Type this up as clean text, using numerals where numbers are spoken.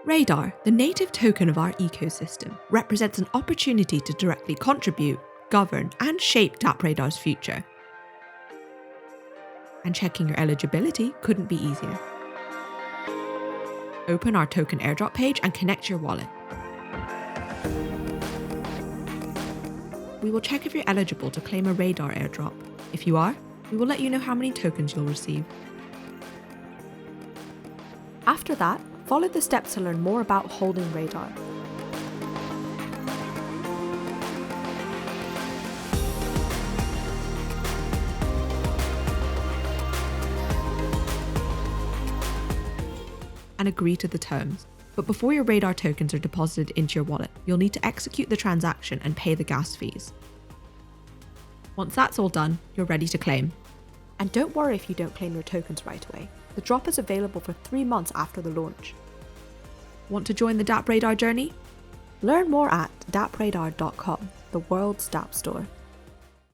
Radar, the native token of our ecosystem, represents an opportunity to directly contribute, govern, and shape DappRadar's future. And checking your eligibility couldn't be easier. Open our token airdrop page and connect your wallet. We will check if you're eligible to claim a Radar airdrop. If you are, we will let you know how many tokens you'll receive. After that, follow the steps to learn more about holding Radar. And agree to the terms. But before your Radar tokens are deposited into your wallet, you'll need to execute the transaction and pay the gas fees. Once that's all done, you're ready to claim. And don't worry if you don't claim your tokens right away. The drop is available for 3 months after the launch. Want to join the DappRadar journey? Learn more at DappRadar.com, the world's Dapp store.